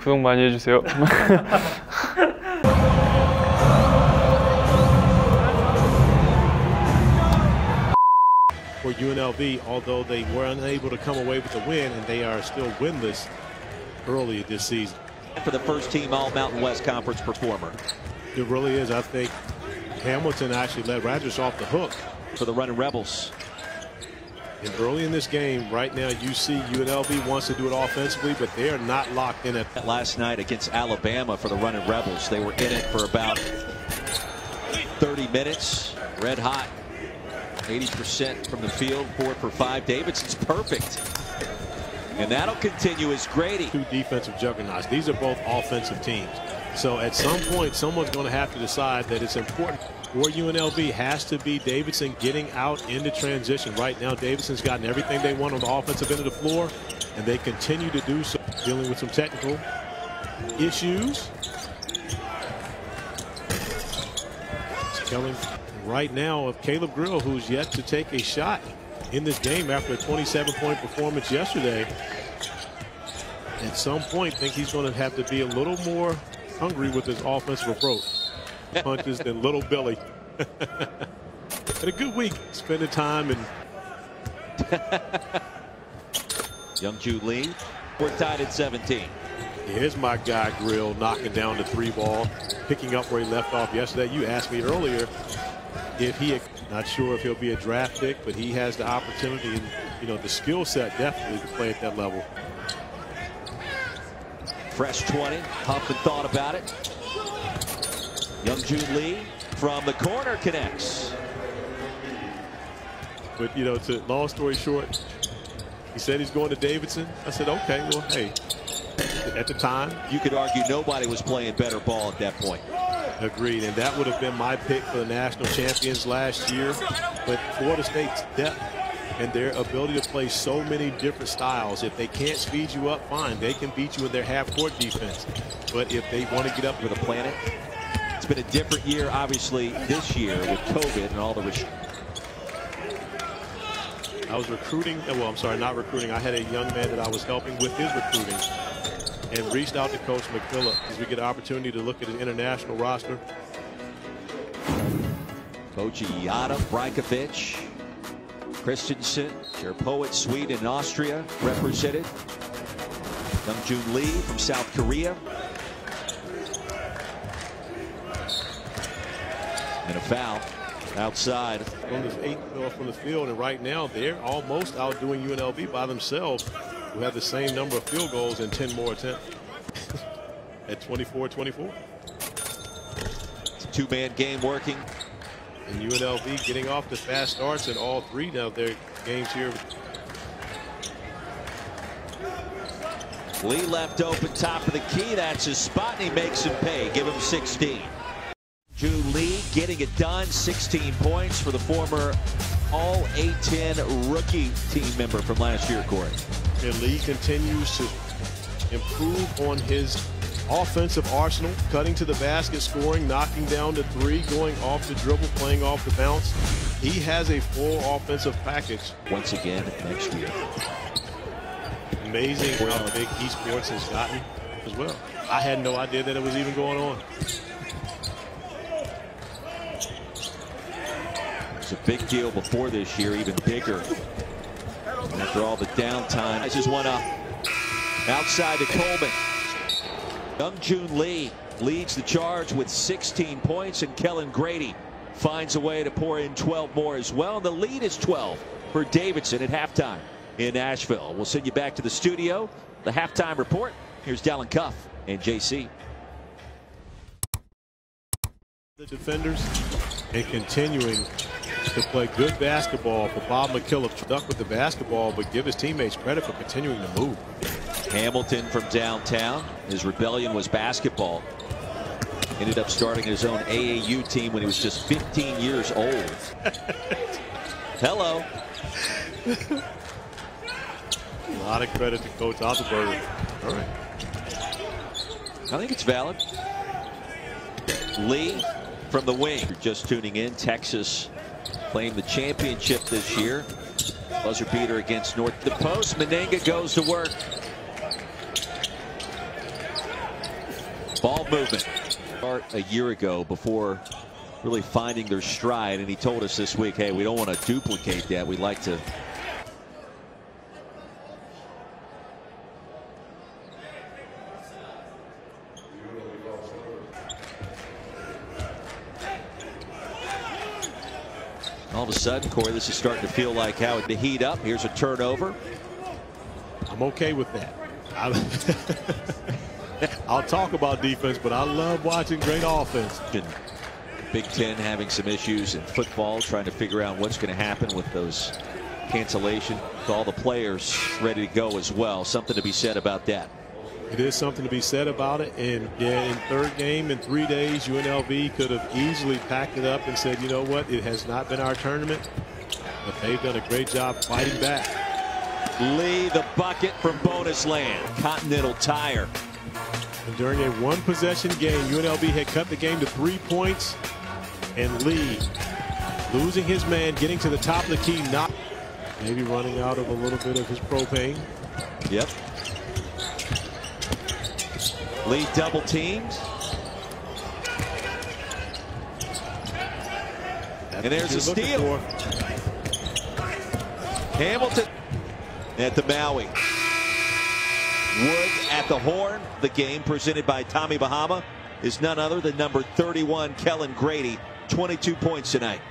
구독 많이 해주세요. For UNLV, although they were unable to come away with the win, and they are still winless early this season. For the first team All-Mountain West Conference performer. It really is. I think Hamilton actually let Rogers off the hook. For the Running Rebels. And early in this game, right now, you see UNLV wants to do it offensively, but they are not locked in at. Last night against Alabama for the Running Rebels, they were in it for about 30 minutes. Red hot. 80% from the field, 4 for 5. Davidson's perfect. And that'll continue as Grady. Two defensive juggernauts. These are both offensive teams. So at some point, someone's going to have to decide that it's important for UNLV has to be Davidson getting out into transition. Right now, Davidson's gotten everything they want on the offensive end of the floor, and they continue to do so, dealing with some technical issues. It's killing right now of Caleb Grill, who's yet to take a shot in this game after a 27-point performance yesterday. At some point, I think he's going to have to be a little more hungry with his offensive approach. Punches than little Billy. Had a good week spending time and Hyunjung Lee. We're tied at 17. Here's my guy Grill knocking down the 3 ball, picking up where he left off yesterday. You asked me earlier if he, not sure if he'll be a draft pick, but he has the opportunity and, you know, the skill set definitely to play at that level. Fresh 20. Huff and thought about it. Hyunjung Lee from the corner connects. But, you know, long story short, he said he's going to Davidson. I said, okay, well, hey, at the time. You could argue nobody was playing better ball at that point. Agreed, and that would have been my pick for the national champions last year. But Florida State's depth and their ability to play so many different styles, if they can't speed you up, fine, they can beat you in their half-court defense. But if they want to get up for the planet, it's been a different year, obviously, this year with COVID and all the restrictions. I was recruiting, well, I'm sorry, not recruiting. I had a young man that I was helping with his recruiting and reached out to Coach McPhillip as we get an opportunity to look at his international roster. Coach Yada, Brajkovic, Christensen, their poet, Sweden and Austria represented. Hyunjung Lee from South Korea. And a foul outside. On this 8th from the field, and right now they're almost outdoing UNLV by themselves, who have the same number of field goals and 10 more attempts at 24-24. It's a 2-man game working. And UNLV getting off the fast starts in all 3 now their games here. Lee left open top of the key. That's his spot, and he makes him pay. Give him 16. Hyunjung Lee getting it done. 16 points for the former All-A-10 rookie team member from last year, Corey. And Lee continues to improve on his offensive arsenal, cutting to the basket, scoring, knocking down the 3, going off the dribble, playing off the bounce. He has a full offensive package. Once again next year. Amazing how big esports has gotten as well. I had no idea that it was even going on. It's a big deal before this year, even bigger. And after all the downtime, this is one up. Outside to Coleman. Hyunjung Lee leads the charge with 16 points, and Kellen Grady finds a way to pour in 12 more as well. The lead is 12 for Davidson at halftime in Nashville. We'll send you back to the studio. The halftime report. Here's Dallin Cuff and JC. The defenders and continuing to play good basketball for Bob McKillop. Stuck with the basketball, but give his teammates credit for continuing to move. Hamilton from downtown. His rebellion was basketball. Ended up starting his own AAU team when he was just 15 years old. Hello. A lot of credit to Coach Otterberger. All right. I think it's valid. Lee from the wing. If you're just tuning in, Texas claimed the championship this year. Buzzer beater against North. The post. Menenga goes to work. Ball movement. Start a year ago before really finding their stride, and he told us this week, hey, we don't want to duplicate that. We'd like to. All of a sudden, Corey, this is starting to feel like how it heat up. Here's a turnover. I'm okay with that. I'll talk about defense, but I love watching great offense. Big Ten having some issues in football, trying to figure out what's going to happen with those cancellations. All the players ready to go as well. Something to be said about that. It is something to be said about it. And yeah, in third game in 3 days, UNLV could have easily packed it up and said, you know what, it has not been our tournament. But they've done a great job fighting back. Lee, the bucket from bonus land. Continental Tire. And during a one-possession game, UNLV had cut the game to 3 points. And Lee, losing his man, getting to the top of the key, not maybe running out of a little bit of his propane. Yep. Lee double teamed. And there's a steal. Hamilton at the Maui. Wood at the horn. The game presented by Tommy Bahama is none other than number 31, Kellen Grady. 22 points tonight.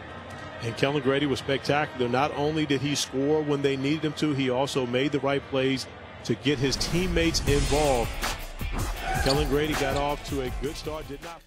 And Kellen Grady was spectacular. Not only did he score when they needed him to, he also made the right plays to get his teammates involved. Kellen Grady got off to a good start. Did not